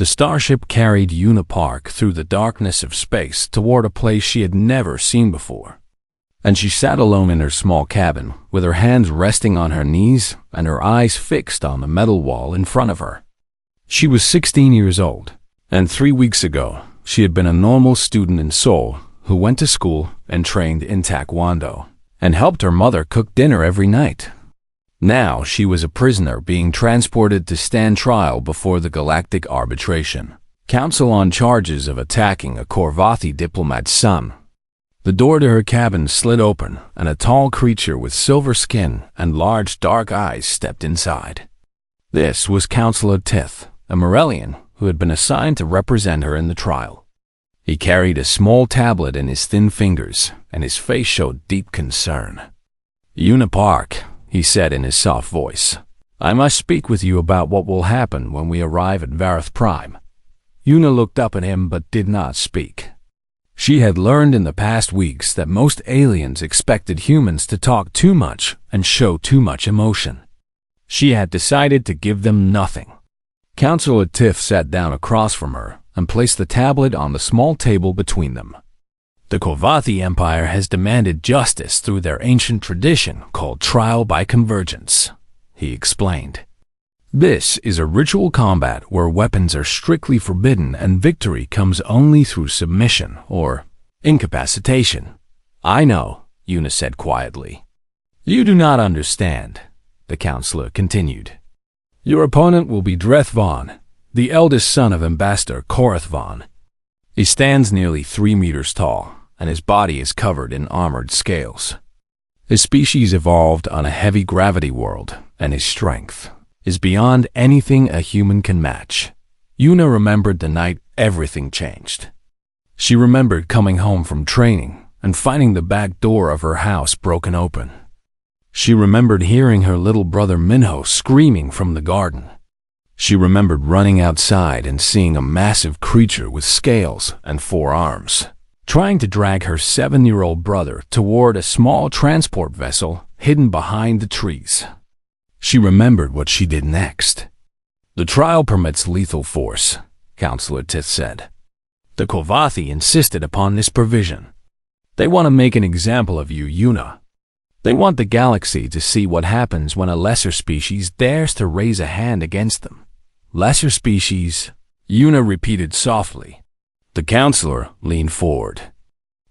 The starship carried Una Park through the darkness of space toward a place she had never seen before. And she sat alone in her small cabin, with her hands resting on her knees and her eyes fixed on the metal wall in front of her. She was 16 years old, and 3 weeks ago, she had been a normal student in Seoul who went to school and trained in Taekwondo, and helped her mother cook dinner every night. Now she was a prisoner being transported to stand trial before the Galactic Arbitration Council on charges of attacking a Korvathi diplomat's son. The door to her cabin slid open, and a tall creature with silver skin and large dark eyes stepped inside. This was Counselor Tith, a Morellian who had been assigned to represent her in the trial. He carried a small tablet in his thin fingers, and his face showed deep concern. "Una Park," he said in his soft voice, "I must speak with you about what will happen when we arrive at Vareth Prime." Una looked up at him but did not speak. She had learned in the past weeks that most aliens expected humans to talk too much and show too much emotion. She had decided to give them nothing. Counselor Tiff sat down across from her and placed the tablet on the small table between them. "The Korvathi Empire has demanded justice through their ancient tradition called trial by convergence," he explained. "This is a ritual combat where weapons are strictly forbidden and victory comes only through submission or incapacitation." "I know," Una said quietly. "You do not understand," the counselor continued. "Your opponent will be Dreth Vaughn, the eldest son of Ambassador Korath Vaughn. He stands nearly 3 meters tall, and his body is covered in armored scales. His species evolved on a heavy gravity world, and his strength is beyond anything a human can match." Una remembered the night everything changed. She remembered coming home from training and finding the back door of her house broken open. She remembered hearing her little brother Minho screaming from the garden. She remembered running outside and seeing a massive creature with scales and 4 arms, trying to drag her 7-year-old brother toward a small transport vessel hidden behind the trees. She remembered what she did next. "The trial permits lethal force," Counselor Tith said. "The Korvathi insisted upon this provision. They want to make an example of you, Una. They want the galaxy to see what happens when a lesser species dares to raise a hand against them." "Lesser species," Una repeated softly. The counselor leaned forward.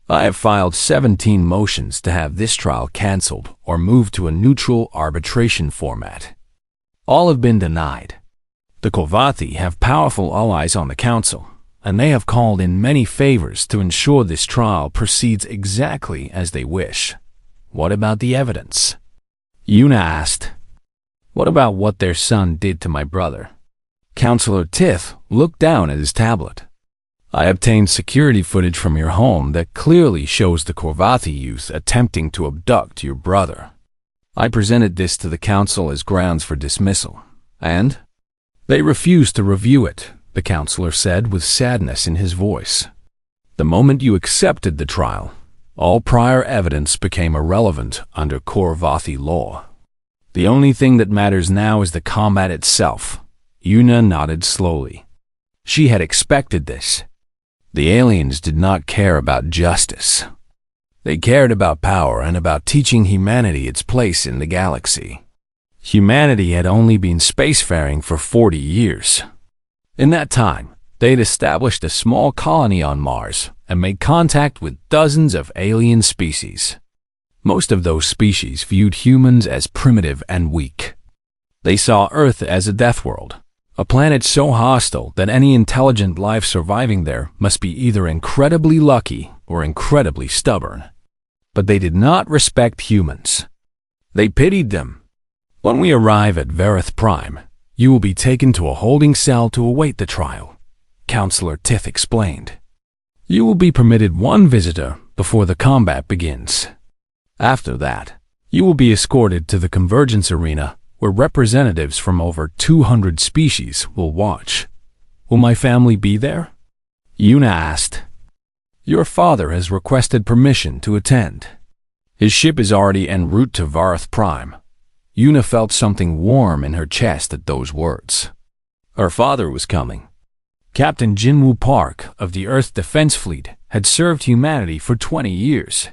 "I have filed 17 motions to have this trial cancelled or moved to a neutral arbitration format. All have been denied. The Korvathi have powerful allies on the council, and they have called in many favors to ensure this trial proceeds exactly as they wish." "What about the evidence?" Una asked. "What about what their son did to my brother?" Counselor Tith looked down at his tablet. "I obtained security footage from your home that clearly shows the Korvathi youth attempting to abduct your brother. I presented this to the council as grounds for dismissal, and they refused to review it," the counselor said with sadness in his voice. "The moment you accepted the trial, all prior evidence became irrelevant under Korvathi law. The only thing that matters now is the combat itself." Una nodded slowly. She had expected this. The aliens did not care about justice. They cared about power and about teaching humanity its place in the galaxy. Humanity had only been spacefaring for 40 years. In that time, they had established a small colony on Mars and made contact with dozens of alien species. Most of those species viewed humans as primitive and weak. They saw Earth as a death world, a planet so hostile that any intelligent life surviving there must be either incredibly lucky or incredibly stubborn. But they did not respect humans. They pitied them. "When we arrive at Vareth Prime, you will be taken to a holding cell to await the trial," Counselor Tith explained. "You will be permitted 1 visitor before the combat begins. After that, you will be escorted to the Convergence Arena where representatives from over 200 species will watch." "Will my family be there?" Una asked. "Your father has requested permission to attend. His ship is already en route to Vareth Prime." Una felt something warm in her chest at those words. Her father was coming. Captain Jinwoo Park of the Earth Defense Fleet had served humanity for 20 years.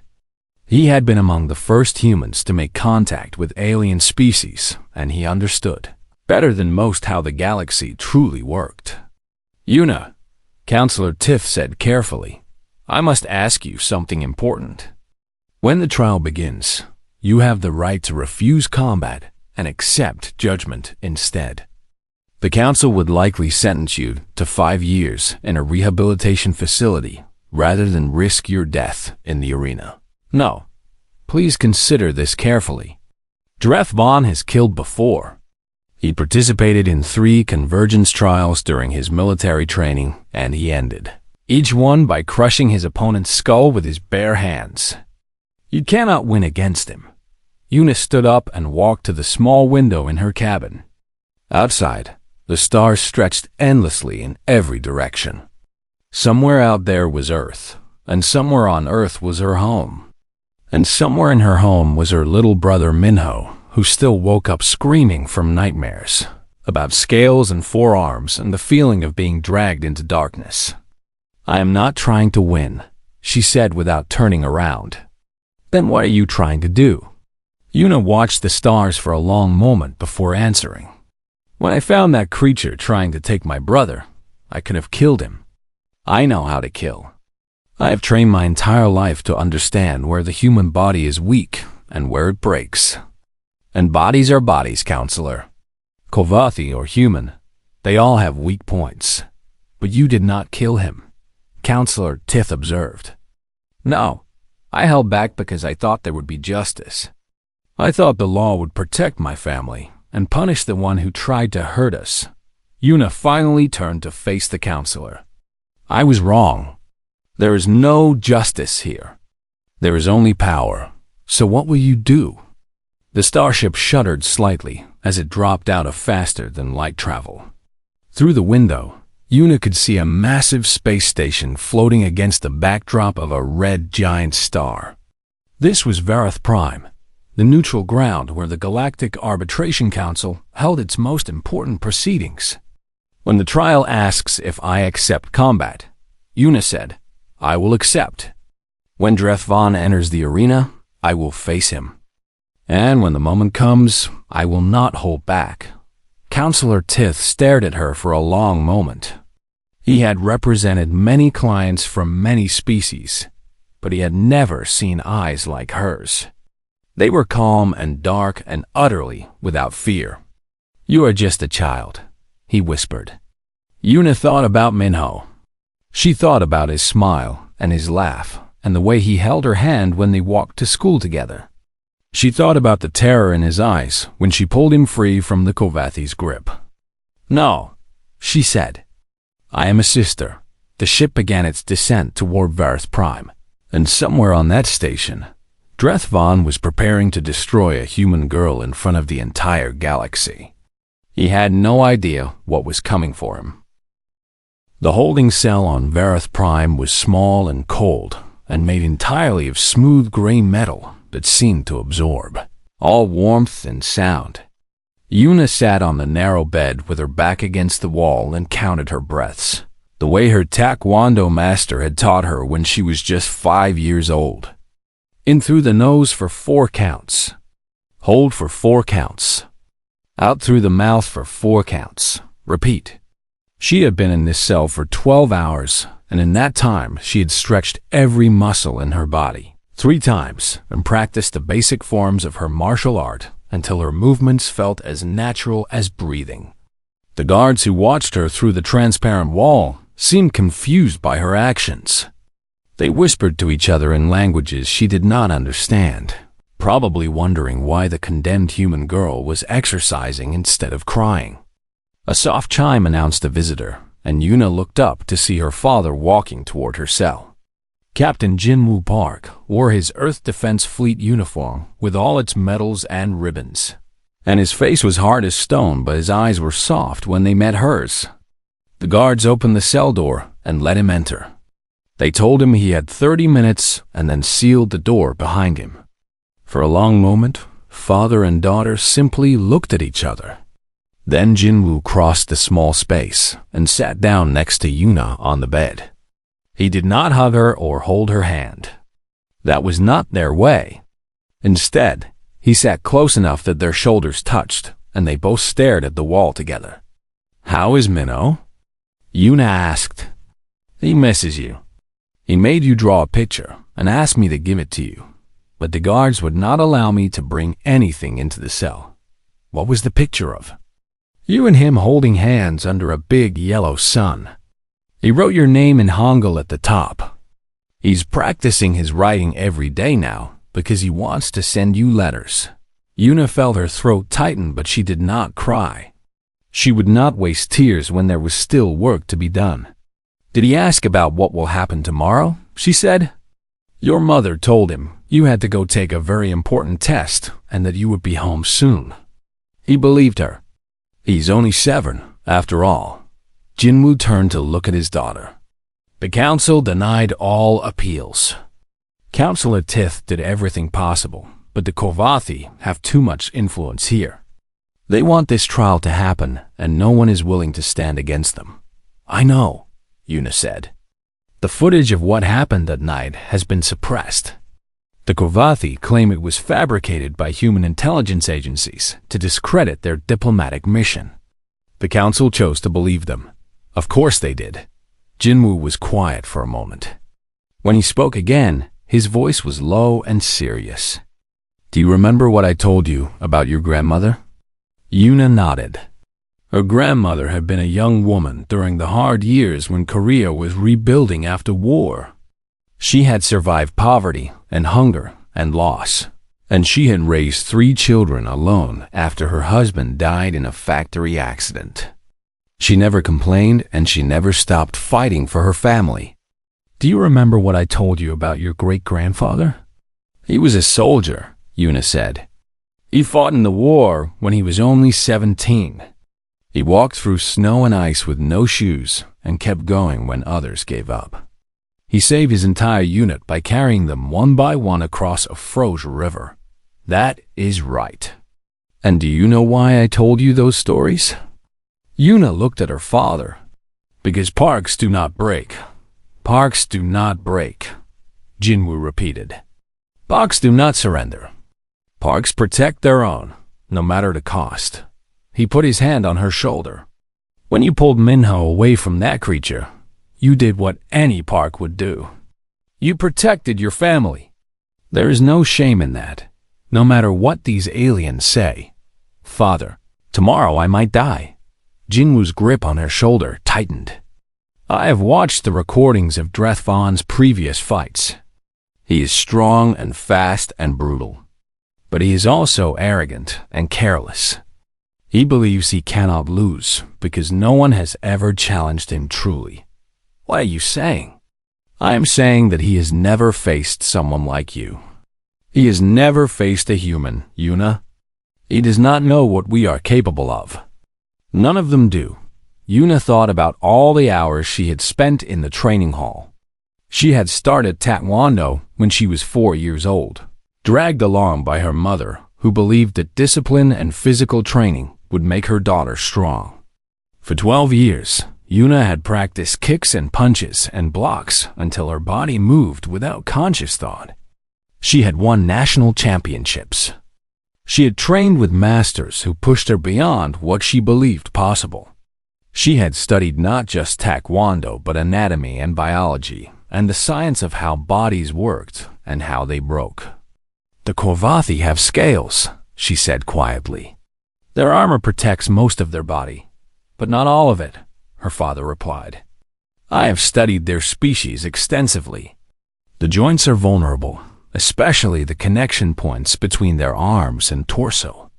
He had been among the first humans to make contact with alien species, and he understood, better than most, how the galaxy truly worked. "Yuna," Counselor Tiff said carefully, "I must ask you something important. When the trial begins, you have the right to refuse combat and accept judgment instead. The council would likely sentence you to 5 years in a rehabilitation facility rather than risk your death in the arena. No, please consider this carefully. Dreth Vaughn has killed before. He participated in 3 convergence trials during his military training, and he ended each one by crushing his opponent's skull with his bare hands. You cannot win against him." Eunice stood up and walked to the small window in her cabin. Outside, the stars stretched endlessly in every direction. Somewhere out there was Earth, and somewhere on Earth was her home. And somewhere in her home was her little brother Minho, who still woke up screaming from nightmares about scales and forearms and the feeling of being dragged into darkness. "I am not trying to win," she said without turning around. "Then what are you trying to do?" Yuna watched the stars for a long moment before answering. "When I found that creature trying to take my brother, I could have killed him. I know how to kill. I have trained my entire life to understand where the human body is weak and where it breaks. And bodies are bodies, Counselor. Kovathi or human, they all have weak points. But you did not kill him," Counselor Tith observed. "No, I held back because I thought there would be justice. I thought the law would protect my family and punish the one who tried to hurt us." Yuna finally turned to face the counselor. "I was wrong. There is no justice here. There is only power. So what will you do?" The starship shuddered slightly as it dropped out of faster-than-light travel. Through the window, Yuna could see a massive space station floating against the backdrop of a red giant star. This was Vareth Prime, the neutral ground where the Galactic Arbitration Council held its most important proceedings. When the trial asks if I accept combat, Yuna said, "I will accept. When Dreth Vaughn enters the arena, I will face him. And when the moment comes, I will not hold back." Counselor Tith stared at her for a long moment. He had represented many clients from many species, but he had never seen eyes like hers. They were calm and dark and utterly without fear. "You are just a child," he whispered. Yuna thought about Minho. She thought about his smile and his laugh and the way he held her hand when they walked to school together. She thought about the terror in his eyes when she pulled him free from the Kovathi's grip. "No," she said. "I am a sister." The ship began its descent toward Vareth Prime, and somewhere on that station, Dreth Vaughn was preparing to destroy a human girl in front of the entire galaxy. He had no idea what was coming for him. The holding cell on Vareth Prime was small and cold, and made entirely of smooth gray metal that seemed to absorb all warmth and sound. Yuna sat on the narrow bed with her back against the wall and counted her breaths, the way her Taekwondo master had taught her when she was just 5 years old. In through the nose for 4 counts. Hold for 4 counts. Out through the mouth for 4 counts. Repeat. She had been in this cell for 12 hours, and in that time she had stretched every muscle in her body 3 times and practiced the basic forms of her martial art until her movements felt as natural as breathing. The guards who watched her through the transparent wall seemed confused by her actions. They whispered to each other in languages she did not understand, probably wondering why the condemned human girl was exercising instead of crying. A soft chime announced a visitor, and Yuna looked up to see her father walking toward her cell. Captain Jinwoo Park wore his Earth Defense Fleet uniform with all its medals and ribbons, and his face was hard as stone, but his eyes were soft when they met hers. The guards opened the cell door and let him enter. They told him he had 30 minutes and then sealed the door behind him. For a long moment, father and daughter simply looked at each other. Then Jinwoo crossed the small space and sat down next to Yuna on the bed. He did not hug her or hold her hand. That was not their way. Instead, he sat close enough that their shoulders touched, and they both stared at the wall together. "How is Minho?" Yuna asked. "He misses you. He made you draw a picture and asked me to give it to you, but the guards would not allow me to bring anything into the cell." "What was the picture of?" "You and him holding hands under a big yellow sun. He wrote your name in Hangul at the top. He's practicing his writing every day now because he wants to send you letters." Yuna felt her throat tighten, but she did not cry. She would not waste tears when there was still work to be done. "Did he ask about what will happen tomorrow?" she said. "Your mother told him you had to go take a very important test and that you would be home soon." He believed her. He's only 7, after all. Jinwoo turned to look at his daughter. The council denied all appeals. Councillor Tith did everything possible, but the Korvathi have too much influence here. They want this trial to happen, and no one is willing to stand against them. "I know," Yuna said. "The footage of what happened that night has been suppressed. The Korvathi claim it was fabricated by human intelligence agencies to discredit their diplomatic mission." The council chose to believe them. Of course they did. Jinwoo was quiet for a moment. When he spoke again, his voice was low and serious. "Do you remember what I told you about your grandmother?" Yuna nodded. Her grandmother had been a young woman during the hard years when Korea was rebuilding after war. She had survived poverty and hunger and loss, and she had raised 3 children alone after her husband died in a factory accident. She never complained, and she never stopped fighting for her family. "Do you remember what I told you about your great-grandfather?" "He was a soldier," Yuna said. "He fought in the war when he was only 17. He walked through snow and ice with no shoes and kept going when others gave up. He saved his entire unit by carrying them one by one across a frozen river. That is right. And do you know why I told you those stories?" Yuna looked at her father. "Because parks do not break. Parks do not break," Jinwoo repeated. "Parks do not surrender. Parks protect their own, no matter the cost." He put his hand on her shoulder. "When you pulled Minho away from that creature, you did what any park would do. You protected your family. There is no shame in that, no matter what these aliens say. Father, tomorrow I might die." Jinwoo's grip on her shoulder tightened. "I have watched the recordings of Drethvan's previous fights. He is strong and fast and brutal, but he is also arrogant and careless. He believes he cannot lose because no one has ever challenged him truly." "What are you saying?" "I am saying that he has never faced someone like you. He has never faced a human, Yuna. He does not know what we are capable of. None of them do." Yuna thought about all the hours she had spent in the training hall. She had started Taekwondo when she was 4 years old, dragged along by her mother, who believed that discipline and physical training would make her daughter strong. For 12 years, Yuna had practiced kicks and punches and blocks until her body moved without conscious thought. She had won national championships. She had trained with masters who pushed her beyond what she believed possible. She had studied not just Taekwondo but anatomy and biology and the science of how bodies worked and how they broke. "The Korvathi have scales," she said quietly. "Their armor protects most of their body, but not all of it," her father replied. "I have studied their species extensively. The joints are vulnerable, especially the connection points between their arms and torso.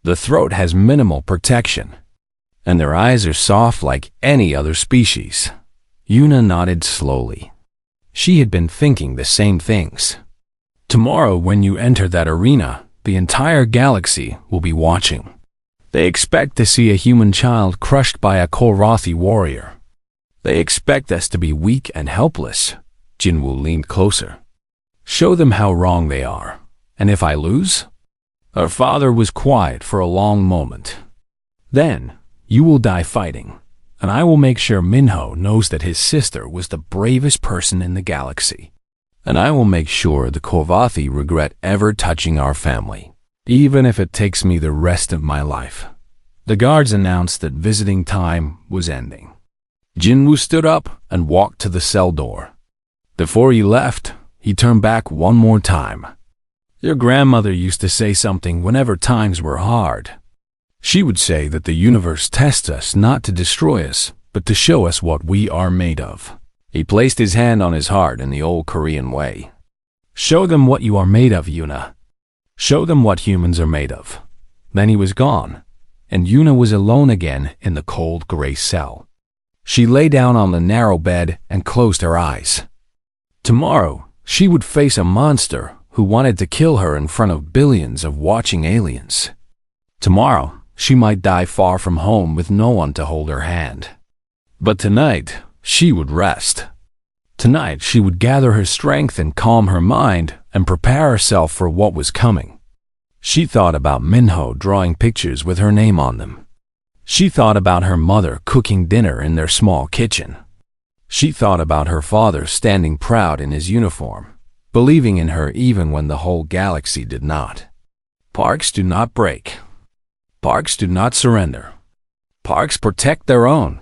The throat has minimal protection, and their eyes are soft like any other species." Yuna nodded slowly. She had been thinking the same things. "Tomorrow, when you enter that arena, the entire galaxy will be watching. They expect to see a human child crushed by a Korvathi warrior. They expect us to be weak and helpless." Jinwoo leaned closer. "Show them how wrong they are. And if I lose?" Her father was quiet for a long moment. Then, you will die fighting, and I will make sure Minho knows that his sister was the bravest person in the galaxy. And I will make sure the Korvathi regret ever touching our family, even if it takes me the rest of my life." The guards announced that visiting time was ending. Jinwoo stood up and walked to the cell door. Before he left, he turned back one more time. "Your grandmother used to say something whenever times were hard. She would say that the universe tests us not to destroy us, but to show us what we are made of." He placed his hand on his heart in the old Korean way. "Show them what you are made of, Yuna. Show them what humans are made of." Then he was gone, and Yuna was alone again in the cold gray cell. She lay down on the narrow bed and closed her eyes. Tomorrow, she would face a monster who wanted to kill her in front of billions of watching aliens. Tomorrow, she might die far from home with no one to hold her hand. But tonight, she would rest. Tonight, she would gather her strength and calm her mind and prepare herself for what was coming. She thought about Minho drawing pictures with her name on them. She thought about her mother cooking dinner in their small kitchen. She thought about her father standing proud in his uniform, believing in her even when the whole galaxy did not. Parks do not break. Parks do not surrender. Parks protect their own.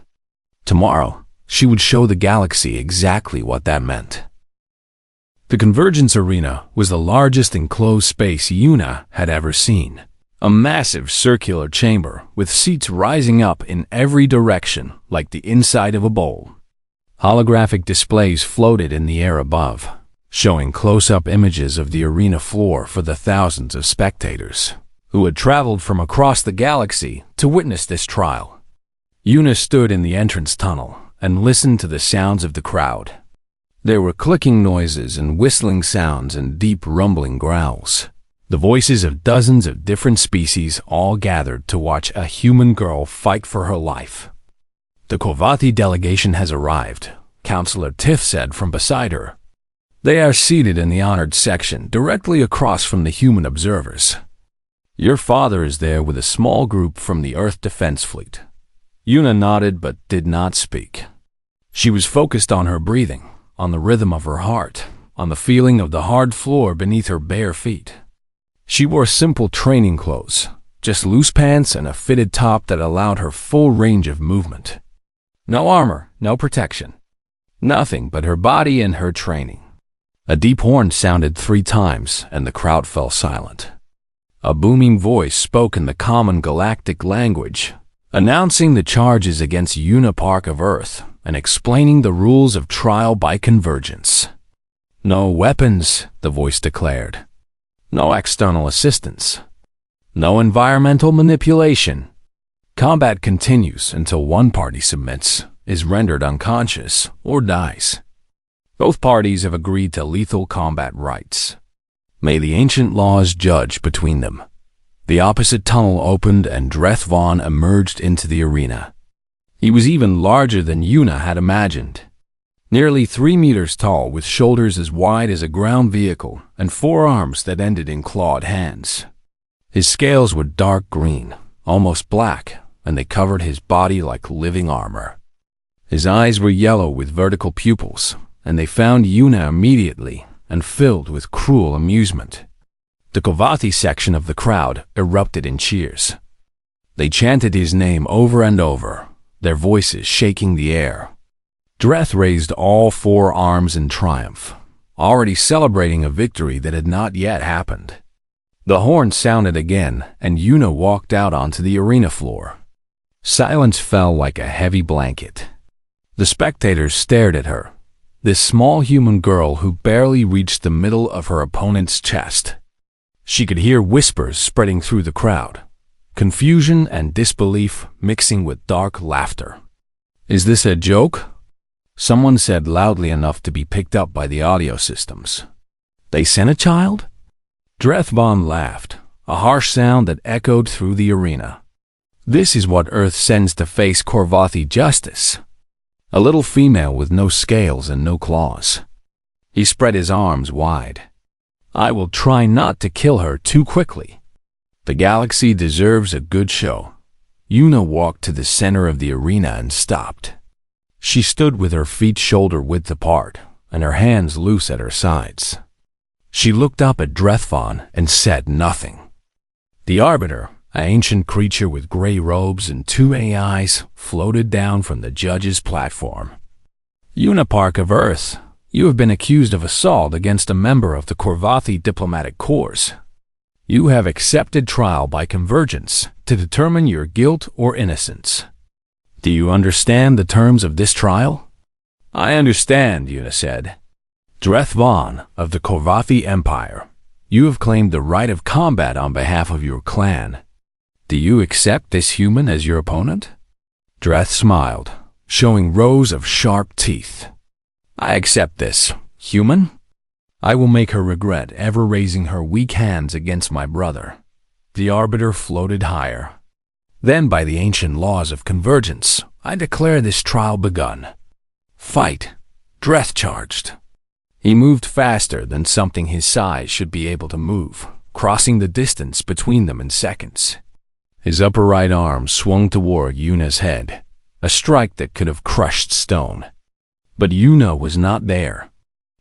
Tomorrow, she would show the galaxy exactly what that meant. The Convergence Arena was the largest enclosed space Yuna had ever seen. A massive circular chamber with seats rising up in every direction like the inside of a bowl. Holographic displays floated in the air above, showing close-up images of the arena floor for the thousands of spectators who had traveled from across the galaxy to witness this trial. Yuna stood in the entrance tunnel and listened to the sounds of the crowd. There were clicking noises and whistling sounds and deep rumbling growls. The voices of dozens of different species all gathered to watch a human girl fight for her life. "The Korvathi delegation has arrived," Counselor Tiff said from beside her. "They are seated in the honored section directly across from the human observers. Your father is there with a small group from the Earth Defense Fleet." Yuna nodded but did not speak. She was focused on her breathing, on the rhythm of her heart, on the feeling of the hard floor beneath her bare feet. She wore simple training clothes, just loose pants and a fitted top that allowed her full range of movement. No armor, no protection. Nothing but her body and her training. A deep horn sounded 3 times and the crowd fell silent. A booming voice spoke in the common galactic language, announcing the charges against Yuna Park of Earth and explaining the rules of trial by convergence. "No weapons," the voice declared. "No external assistance. No environmental manipulation. Combat continues until one party submits, is rendered unconscious, or dies. Both parties have agreed to lethal combat rights. May the ancient laws judge between them." The opposite tunnel opened and Dreth Vaughn emerged into the arena. He was even larger than Yuna had imagined. Nearly 3 meters tall with shoulders as wide as a ground vehicle and 4 arms that ended in clawed hands. His scales were dark green, almost black, and they covered his body like living armor. His eyes were yellow with vertical pupils, and they found Yuna immediately and filled with cruel amusement. The Korvathi section of the crowd erupted in cheers. They chanted his name over and over, their voices shaking the air. Dreth raised all 4 arms in triumph, already celebrating a victory that had not yet happened. The horn sounded again, and Yuna walked out onto the arena floor. Silence fell like a heavy blanket. The spectators stared at her, this small human girl who barely reached the middle of her opponent's chest. She could hear whispers spreading through the crowd, confusion and disbelief mixing with dark laughter. "Is this a joke?" Someone said loudly enough to be picked up by the audio systems. "They sent a child?" Dreth Vaughn laughed, a harsh sound that echoed through the arena. "This is what Earth sends to face Korvathi justice. A little female with no scales and no claws." He spread his arms wide. "I will try not to kill her too quickly. The galaxy deserves a good show. Yuna walked to the center of the arena and stopped. She stood with her feet shoulder-width apart and her hands loose at her sides. She looked up at Drethvon and said nothing. The Arbiter, an ancient creature with gray robes and 2 AIs, floated down from the judge's platform. Unipark of Earth, you have been accused of assault against a member of the Korvathi diplomatic corps. You have accepted trial by convergence to determine your guilt or innocence. Do you understand the terms of this trial? I understand, Yuna said. Drethvon of the Korvathi Empire, you have claimed the right of combat on behalf of your clan. Do you accept this human as your opponent? Dreth smiled, showing rows of sharp teeth. I accept this human. I will make her regret ever raising her weak hands against my brother. The Arbiter floated higher. Then, by the ancient laws of convergence, I declare this trial begun. Fight, Dreth charged. He moved faster than something his size should be able to move, crossing the distance between them in seconds. His upper right arm swung toward Yuna's head, a strike that could have crushed stone. But Yuna was not there.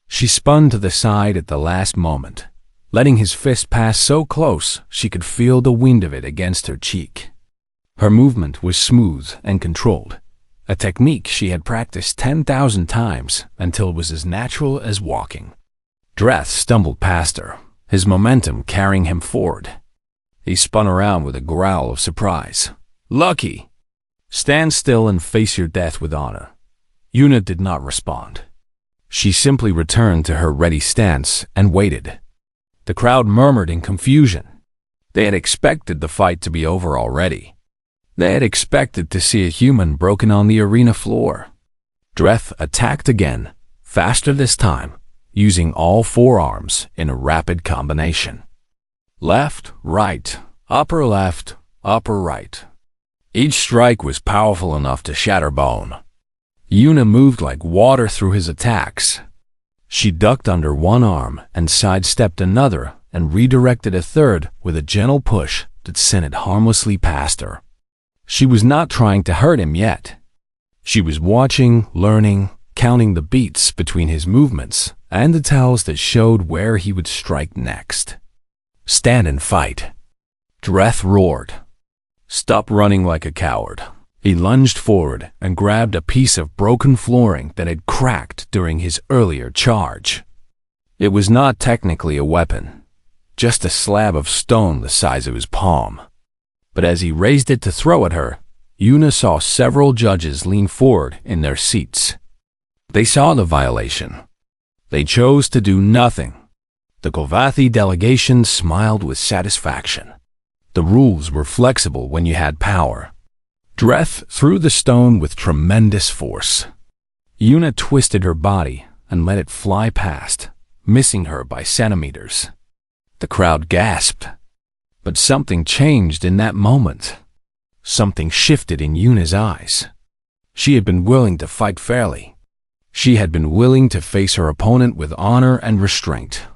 She spun to the side at the last moment, letting his fist pass so close she could feel the wind of it against her cheek. Her movement was smooth and controlled, a technique she had practiced 10,000 times until it was as natural as walking. Dreth stumbled past her, his momentum carrying him forward. He spun around with a growl of surprise. Lucky! Stand still and face your death with honor. Yuna did not respond. She simply returned to her ready stance and waited. The crowd murmured in confusion. They had expected the fight to be over already. They had expected to see a human broken on the arena floor. Dreth attacked again, faster this time, using all 4 arms in a rapid combination. Left, right, upper left, upper right. Each strike was powerful enough to shatter bone. Yuna moved like water through his attacks. She ducked under one arm and sidestepped another and redirected a third with a gentle push that sent it harmlessly past her. She was not trying to hurt him yet. She was watching, learning, counting the beats between his movements and the tells that showed where he would strike next. Stand and fight. Dreth roared. Stop running like a coward. He lunged forward and grabbed a piece of broken flooring that had cracked during his earlier charge. It was not technically a weapon, just a slab of stone the size of his palm. But as he raised it to throw at her, Yuna saw several judges lean forward in their seats. They saw the violation. They chose to do nothing. The Korvathi delegation smiled with satisfaction. The rules were flexible when you had power. Dreth threw the stone with tremendous force. Yuna twisted her body and let it fly past, missing her by centimeters. The crowd gasped. But something changed in that moment. Something shifted in Yuna's eyes. She had been willing to fight fairly. She had been willing to face her opponent with honor and restraint.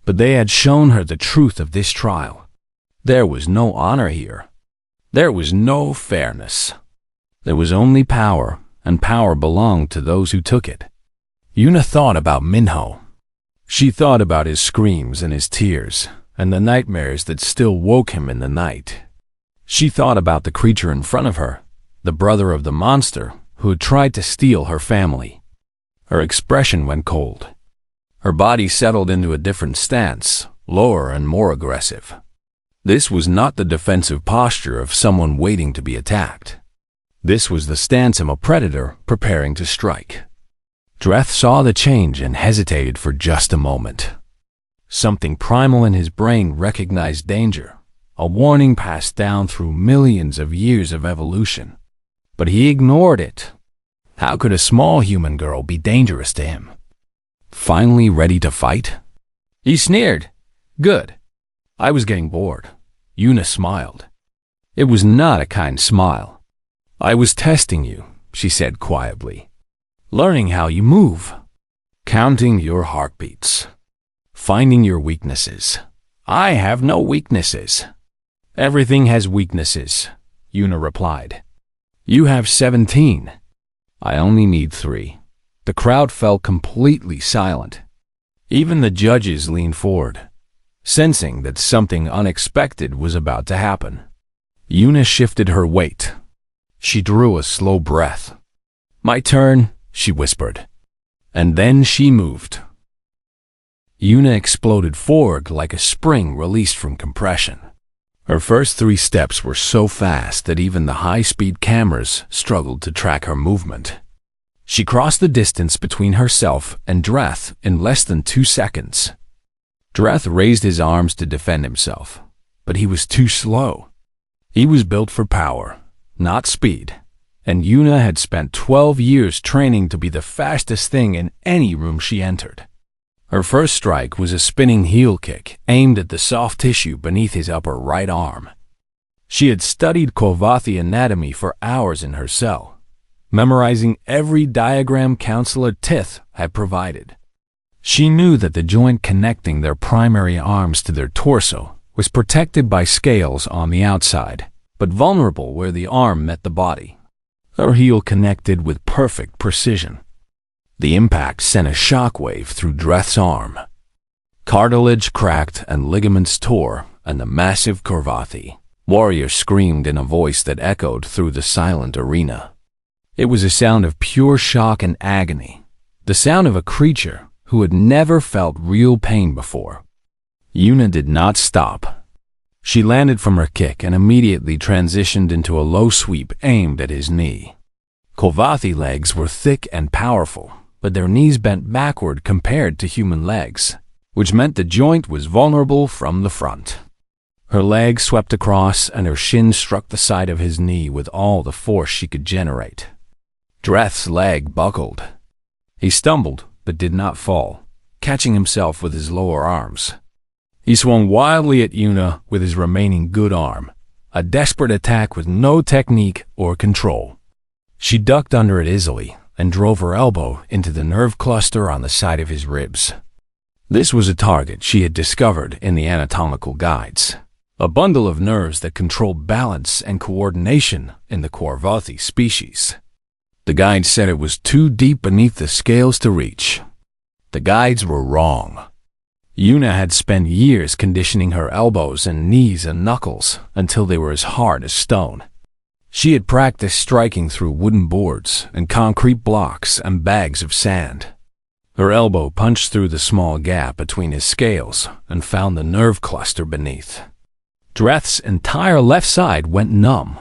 But they had shown her the truth of this trial. There was no honor here. There was no fairness. There was only power, and power belonged to those who took it. Yuna thought about Minho. She thought about his screams and his tears, and the nightmares that still woke him in the night. She thought about the creature in front of her, the brother of the monster who had tried to steal her family. Her expression went cold. Her body settled into a different stance, lower and more aggressive. This was not the defensive posture of someone waiting to be attacked. This was the stance of a predator preparing to strike. Dreth saw the change and hesitated for just a moment. Something primal in his brain recognized danger, a warning passed down through millions of years of evolution. But he ignored it. How could a small human girl be dangerous to him? Finally ready to fight? He sneered. Good. I was getting bored. Yuna smiled. It was not a kind smile. I was testing you, she said quietly. Learning how you move. Counting your heartbeats. Finding your weaknesses. I have no weaknesses. Everything has weaknesses. Yuna replied. You have 17. I only need 3. The crowd fell completely silent. Even the judges leaned forward, sensing that something unexpected was about to happen. Yuna shifted her weight. She drew a slow breath. My turn, she whispered. And then she moved. Yuna exploded forward like a spring released from compression. Her first 3 steps were so fast that even the high-speed cameras struggled to track her movement. She crossed the distance between herself and Dreth in less than 2 seconds. Dreth raised his arms to defend himself, but he was too slow. He was built for power, not speed, and Yuna had spent 12 years training to be the fastest thing in any room she entered. Her first strike was a spinning heel kick aimed at the soft tissue beneath his upper right arm. She had studied Kovathi anatomy for hours in her cell, memorizing every diagram Counselor Tith had provided. She knew that the joint connecting their primary arms to their torso was protected by scales on the outside, but vulnerable where the arm met the body. Her heel connected with perfect precision. The impact sent a shockwave through Dreth's arm. Cartilage cracked and ligaments tore, and the massive Kovathi warrior screamed in a voice that echoed through the silent arena. It was a sound of pure shock and agony, the sound of a creature who had never felt real pain before. Yuna did not stop. She landed from her kick and immediately transitioned into a low sweep aimed at his knee. Kovathi legs were thick and powerful, but their knees bent backward compared to human legs, which meant the joint was vulnerable from the front. Her leg swept across and her shin struck the side of his knee with all the force she could generate. Dreth's leg buckled. He stumbled, but did not fall, catching himself with his lower arms. He swung wildly at Yuna with his remaining good arm, a desperate attack with no technique or control. She ducked under it easily and drove her elbow into the nerve cluster on the side of his ribs. This was a target she had discovered in the anatomical guides, a bundle of nerves that controlled balance and coordination in the Kovathi species. The guides said it was too deep beneath the scales to reach. The guides were wrong. Yuna had spent years conditioning her elbows and knees and knuckles until they were as hard as stone. She had practiced striking through wooden boards and concrete blocks and bags of sand. Her elbow punched through the small gap between his scales and found the nerve cluster beneath. Dreth's entire left side went numb.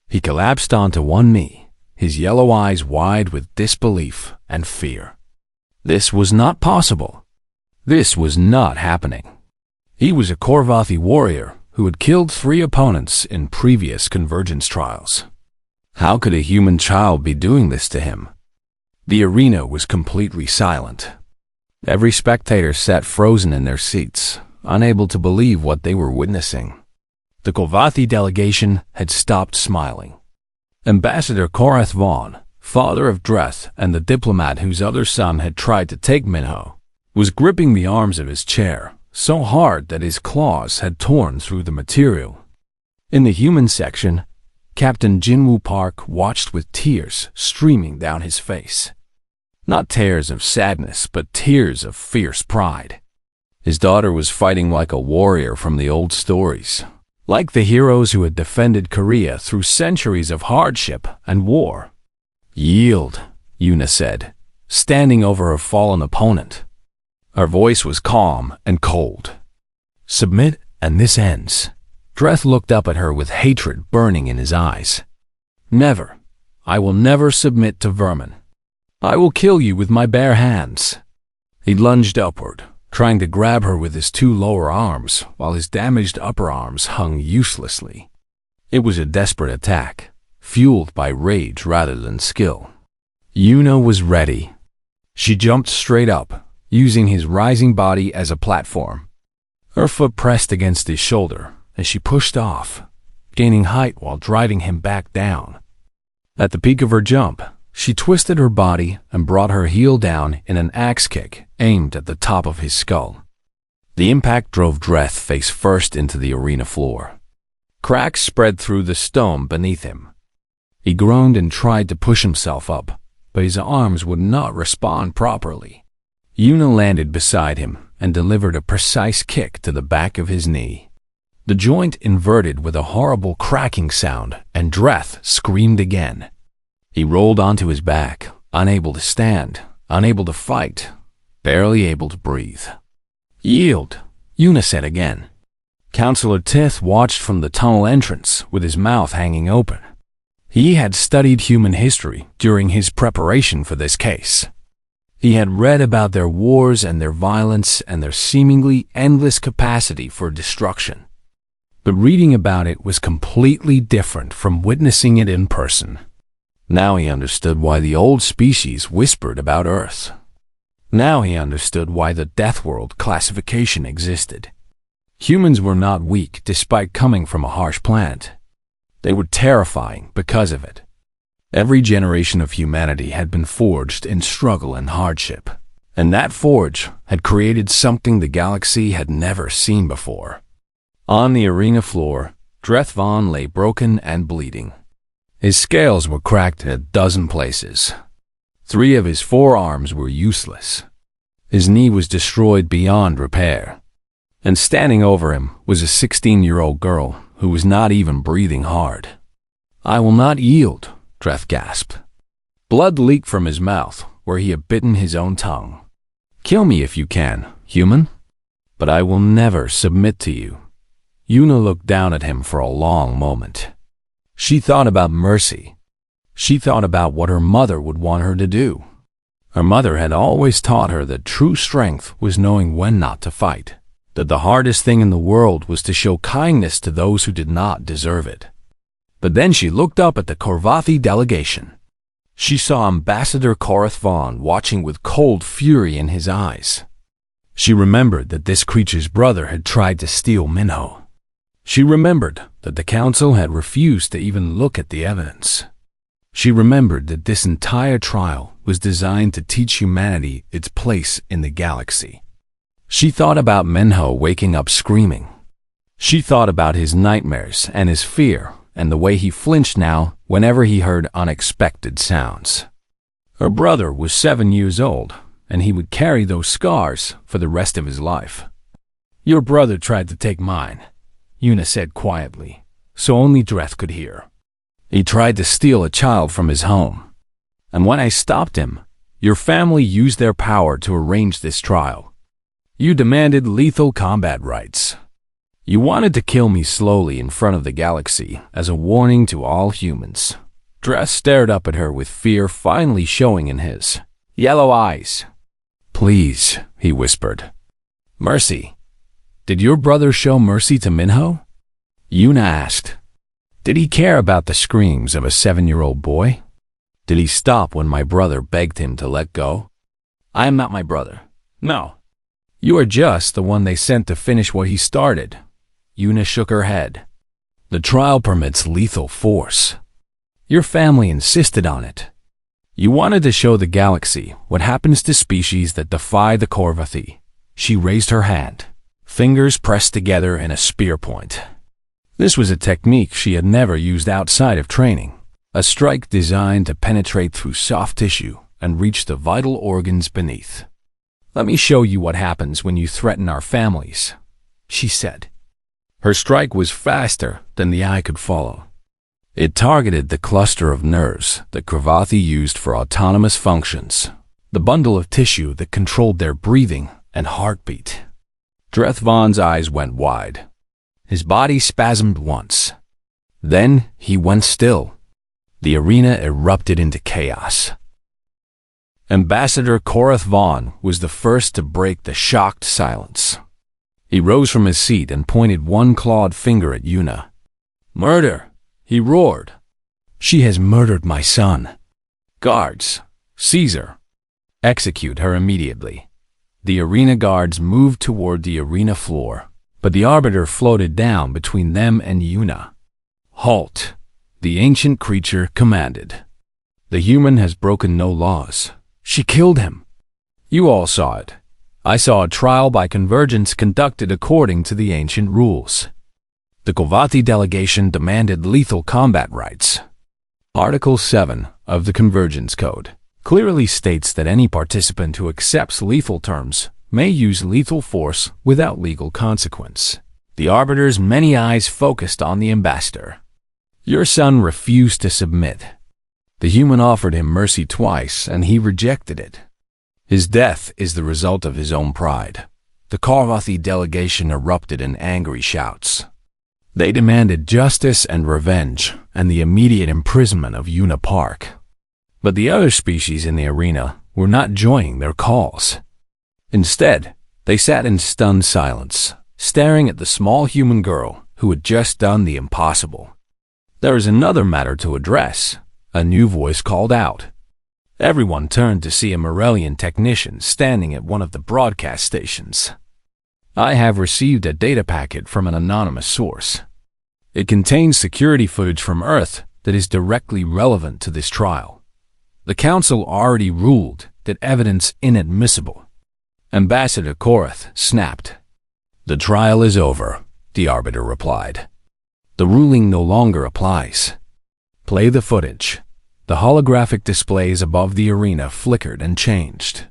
He collapsed onto one knee, his yellow eyes wide with disbelief and fear. This was not possible. This was not happening. He was a Kovathi warrior who had killed 3 opponents in previous convergence trials. How could a human child be doing this to him? The arena was completely silent. Every spectator sat frozen in their seats, unable to believe what they were witnessing. The Kovathi delegation had stopped smiling. Ambassador Korath Vaughn, father of Dreth and the diplomat whose other son had tried to take Minho, was gripping the arms of his chair so hard that his claws had torn through the material. In the human section, Captain Jinwoo Park watched with tears streaming down his face. Not tears of sadness, but tears of fierce pride. His daughter was fighting like a warrior from the old stories, like the heroes who had defended Korea through centuries of hardship and war. Yield, Yuna said, standing over her fallen opponent. Her voice was calm and cold. Submit, and this ends. Dreth looked up at her with hatred burning in his eyes. Never. I will never submit to vermin. I will kill you with my bare hands. He lunged upward, trying to grab her with his 2 lower arms, while his damaged upper arms hung uselessly. It was a desperate attack, fueled by rage rather than skill. Yuna was ready. She jumped straight up, using his rising body as a platform. Her foot pressed against his shoulder as she pushed off, gaining height while driving him back down. At the peak of her jump, she twisted her body and brought her heel down in an axe kick aimed at the top of his skull. The impact drove Dreth face first into the arena floor. Cracks spread through the stone beneath him. He groaned and tried to push himself up, but his arms would not respond properly. Yuna landed beside him and delivered a precise kick to the back of his knee. The joint inverted with a horrible cracking sound, and Dreth screamed again. He rolled onto his back, unable to stand, unable to fight, barely able to breathe. "Yield," Yuna said again. Counselor Tith watched from the tunnel entrance with his mouth hanging open. He had studied human history during his preparation for this case. He had read about their wars and their violence and their seemingly endless capacity for destruction. But reading about it was completely different from witnessing it in person. Now he understood why the old species whispered about Earth. Now he understood why the Death World classification existed. Humans were not weak despite coming from a harsh planet. They were terrifying because of it. Every generation of humanity had been forged in struggle and hardship, and that forge had created something the galaxy had never seen before. On the arena floor, Dreth Von lay broken and bleeding. His scales were cracked in a dozen places. 3 of his 4 arms were useless. His knee was destroyed beyond repair. And standing over him was a 16-year-old girl who was not even breathing hard. "I will not yield," Dreth gasped. Blood leaked from his mouth where he had bitten his own tongue. "Kill me if you can, human, but I will never submit to you." Yuna looked down at him for a long moment. She thought about Mercy. She thought about what her mother would want her to do. Her mother had always taught her that true strength was knowing when not to fight, that the hardest thing in the world was to show kindness to those who did not deserve it. But then she looked up at the Korvathi delegation. She saw Ambassador Korath Vaughn watching with cold fury in his eyes. She remembered that this creature's brother had tried to steal Minho. She remembered that the council had refused to even look at the evidence. She remembered that this entire trial was designed to teach humanity its place in the galaxy. She thought about Minho waking up screaming. She thought about his nightmares and his fear and the way he flinched now whenever he heard unexpected sounds. Her brother was 7 years old, and he would carry those scars for the rest of his life. "Your brother tried to take mine," Yuna said quietly, so only Dreth could hear. "He tried to steal a child from his home. And when I stopped him, your family used their power to arrange this trial. You demanded lethal combat rights. You wanted to kill me slowly in front of the galaxy as a warning to all humans." Dreth stared up at her with fear finally showing in his yellow eyes. "Please," he whispered. "Mercy. Did your brother show mercy to Minho?" Yuna asked. "Did he care about the screams of a 7-year-old boy? Did he stop when my brother begged him to let go?" "I am not my brother. No. You are just the one they sent to finish what he started." Yuna shook her head. "The trial permits lethal force. Your family insisted on it. You wanted to show the galaxy what happens to species that defy the Korvathi." She raised her hand, fingers pressed together in a spear point. This was a technique she had never used outside of training, a strike designed to penetrate through soft tissue and reach the vital organs beneath. "Let me show you what happens when you threaten our families," she said. Her strike was faster than the eye could follow. It targeted the cluster of nerves that Korvathi used for autonomous functions, the bundle of tissue that controlled their breathing and heartbeat. Dreth Von's eyes went wide. His body spasmed once. Then he went still. The arena erupted into chaos. Ambassador Korath Vaughn was the first to break the shocked silence. He rose from his seat and pointed one clawed finger at Yuna. "Murder!" he roared. "She has murdered my son. Guards, seize her. Execute her immediately." The arena guards moved toward the arena floor, but the Arbiter floated down between them and Yuna. "Halt!" the ancient creature commanded. "The human has broken no laws. She killed him. You all saw it. I saw a trial by convergence conducted according to the ancient rules. The Kovati delegation demanded lethal combat rights. Article 7 of the Convergence Code clearly states that any participant who accepts lethal terms may use lethal force without legal consequence. The Arbiter's many eyes focused on the ambassador. Your son refused to submit. The human offered him mercy twice, and he rejected it. His death is the result of his own pride. The Kovati delegation erupted in angry shouts. They demanded justice and revenge, and the immediate imprisonment of Yuna Park. But the other species in the arena were not joining their calls. Instead, they sat in stunned silence, staring at the small human girl who had just done the impossible. There is another matter to address, a new voice called out. Everyone turned to see a Morellian technician standing at one of the broadcast stations. I have received a data packet from an anonymous source. It contains security footage from Earth that is directly relevant to this trial. The Council already ruled that evidence inadmissible. Ambassador Korath snapped. The trial is over, the Arbiter replied. The ruling no longer applies. Play the footage. The holographic displays above the arena flickered and changed.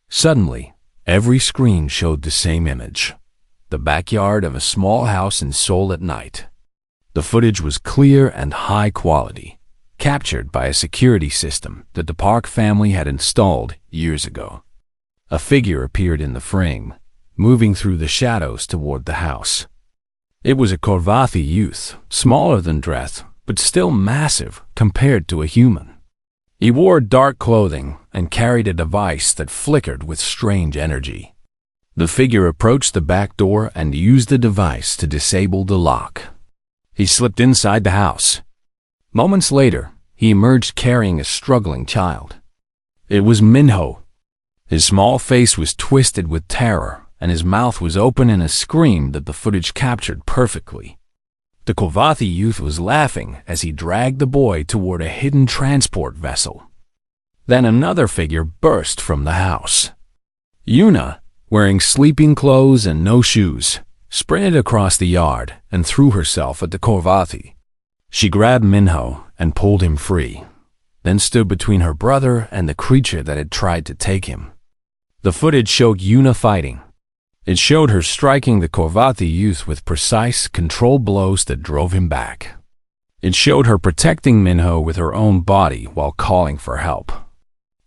Suddenly, every screen showed the same image. The backyard of a small house in Seoul at night. The footage was clear and high quality, captured by a security system that the Park family had installed years ago. A figure appeared in the frame, moving through the shadows toward the house. It was a Kovati youth, smaller than Dreth, but still massive compared to a human. He wore dark clothing and carried a device that flickered with strange energy. The figure approached the back door and used the device to disable the lock. He slipped inside the house. Moments later, he emerged carrying a struggling child. It was Minho. His small face was twisted with terror, and his mouth was open in a scream that the footage captured perfectly. The Kovati youth was laughing as he dragged the boy toward a hidden transport vessel. Then another figure burst from the house. Yuna, wearing sleeping clothes and no shoes, sprinted across the yard and threw herself at the Kovati. She grabbed Minho and pulled him free, then stood between her brother and the creature that had tried to take him. The footage showed Yuna fighting. It showed her striking the Kovati youth with precise, controlled blows that drove him back. It showed her protecting Minho with her own body while calling for help.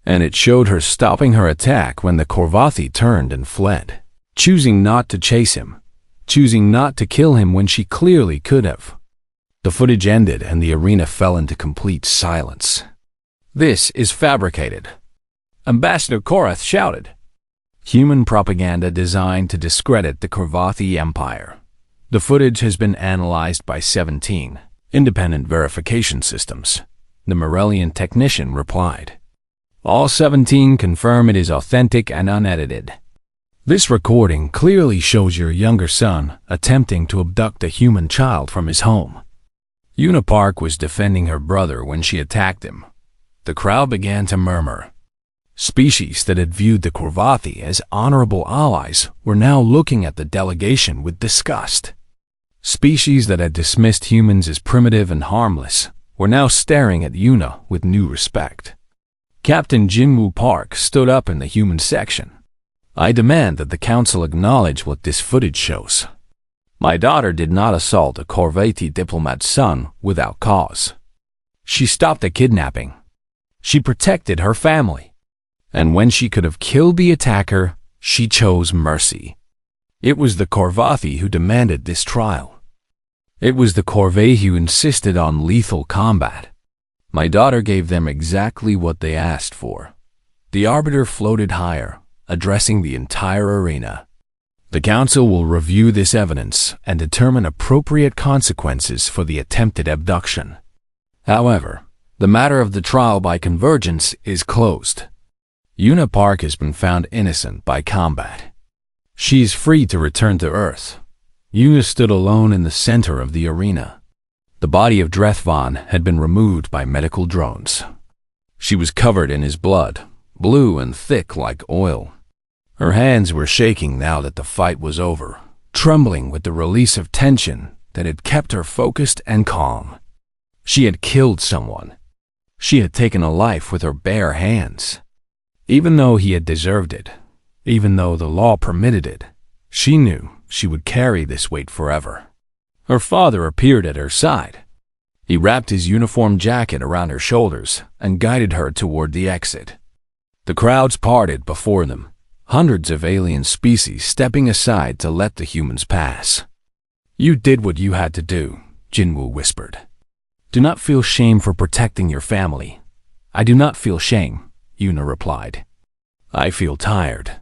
And it showed her stopping her attack when the Kovati turned and fled, choosing not to chase him, choosing not to kill him when she clearly could have. The footage ended and the arena fell into complete silence. This is fabricated, Ambassador Korath shouted. Human propaganda designed to discredit the Kovati Empire. The footage has been analyzed by 17 independent verification systems, the Morellian technician replied. All 17 confirm it is authentic and unedited. This recording clearly shows your younger son attempting to abduct a human child from his home. Yuna Park was defending her brother when she attacked him. The crowd began to murmur. Species that had viewed the Kovati as honorable allies were now looking at the delegation with disgust. Species that had dismissed humans as primitive and harmless were now staring at Yuna with new respect. Captain Jinwoo Park stood up in the human section. I demand that the council acknowledge what this footage shows. My daughter did not assault a Kovati diplomat's son without cause. She stopped a kidnapping. She protected her family. And when she could have killed the attacker, she chose mercy. It was the Kovati who demanded this trial. It was the Kovati who insisted on lethal combat. My daughter gave them exactly what they asked for. The Arbiter floated higher, addressing the entire arena. The Council will review this evidence and determine appropriate consequences for the attempted abduction. However, the matter of the trial by convergence is closed. Yuna Park has been found innocent by combat. She is free to return to Earth. Yuna stood alone in the center of the arena. The body of Drethvan had been removed by medical drones. She was covered in his blood, blue and thick like oil. Her hands were shaking now that the fight was over, trembling with the release of tension that had kept her focused and calm. She had killed someone. She had taken a life with her bare hands. Even though he had deserved it, even though the law permitted it, she knew she would carry this weight forever. Her father appeared at her side. He wrapped his uniform jacket around her shoulders and guided her toward the exit. The crowds parted before them, hundreds of alien species stepping aside to let the humans pass. "You did what you had to do," Jinwoo whispered. "Do not feel shame for protecting your family." "I do not feel shame," Yuna replied. "I feel tired."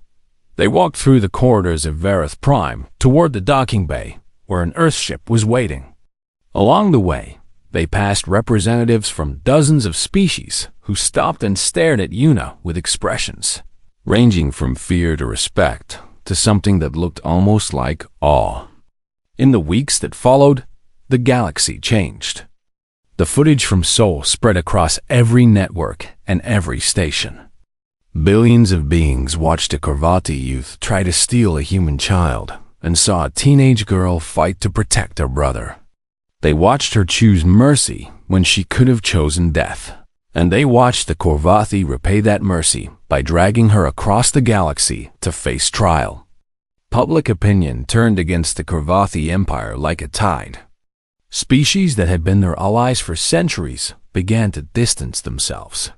They walked through the corridors of Vareth Prime toward the docking bay, where an Earthship was waiting. Along the way, they passed representatives from dozens of species who stopped and stared at Yuna with expressions ranging from fear to respect to something that looked almost like awe. In the weeks that followed, the galaxy changed. The footage from Seoul spread across every network and every station. Billions of beings watched a Korvati youth try to steal a human child and saw a teenage girl fight to protect her brother. They watched her choose mercy when she could have chosen death. And they watched the Korvathi repay that mercy by dragging her across the galaxy to face trial. Public opinion turned against the Korvathi Empire like a tide. Species that had been their allies for centuries began to distance themselves.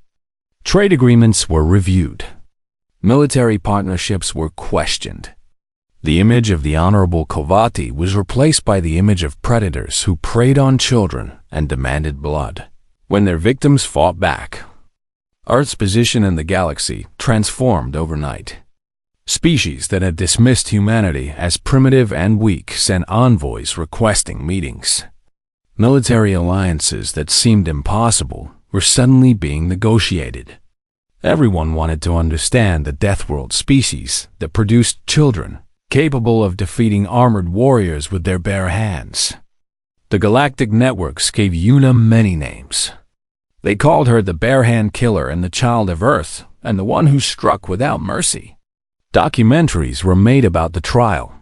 Trade agreements were reviewed. Military partnerships were questioned. The image of the honorable Korvati was replaced by the image of predators who preyed on children and demanded blood. When their victims fought back, Earth's position in the galaxy transformed overnight. Species that had dismissed humanity as primitive and weak sent envoys requesting meetings. Military alliances that seemed impossible were suddenly being negotiated. Everyone wanted to understand the Deathworld species that produced children capable of defeating armored warriors with their bare hands. The galactic networks gave Yuna many names. They called her the Barehand Killer and the Child of Earth and the one who struck without mercy. Documentaries were made about the trial.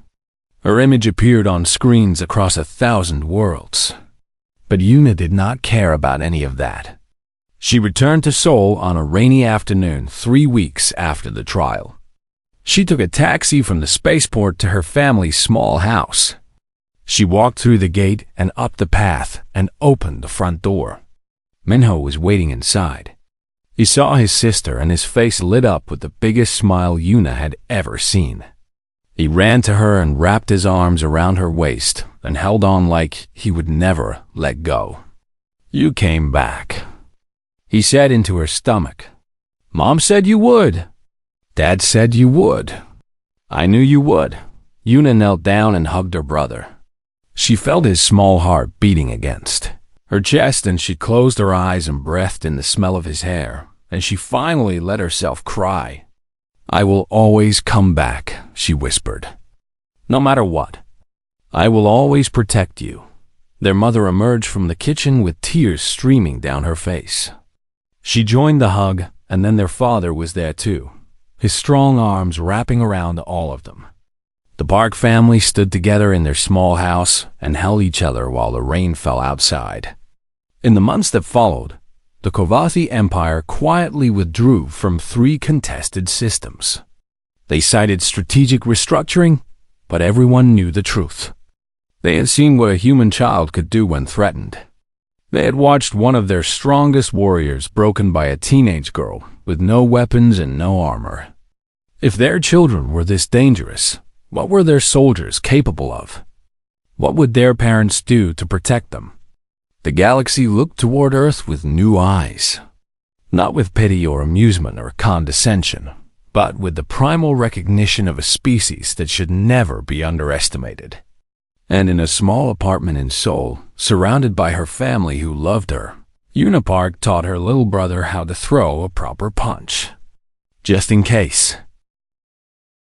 Her image appeared on screens across 1,000 worlds. But Yuna did not care about any of that. She returned to Seoul on a rainy afternoon 3 weeks after the trial. She took a taxi from the spaceport to her family's small house. She walked through the gate and up the path and opened the front door. Minho was waiting inside. He saw his sister and his face lit up with the biggest smile Yuna had ever seen. He ran to her and wrapped his arms around her waist and held on like he would never let go. "You came back," he said into her stomach. "Mom said you would. Dad said you would. I knew you would." Yuna knelt down and hugged her brother. She felt his small heart beating against her chest, and she closed her eyes and breathed in the smell of his hair, and she finally let herself cry. "I will always come back," she whispered. "No matter what. I will always protect you." Their mother emerged from the kitchen with tears streaming down her face. She joined the hug, and then their father was there too, his strong arms wrapping around all of them. The Park family stood together in their small house and held each other while the rain fell outside. In the months that followed, the Korvathi Empire quietly withdrew from 3 contested systems. They cited strategic restructuring, but everyone knew the truth. They had seen what a human child could do when threatened. They had watched one of their strongest warriors broken by a teenage girl with no weapons and no armor. If their children were this dangerous, what were their soldiers capable of? What would their parents do to protect them? The galaxy looked toward Earth with new eyes, not with pity or amusement or condescension, but with the primal recognition of a species that should never be underestimated. And in a small apartment in Seoul, surrounded by her family who loved her, Yuna Park taught her little brother how to throw a proper punch. Just in case.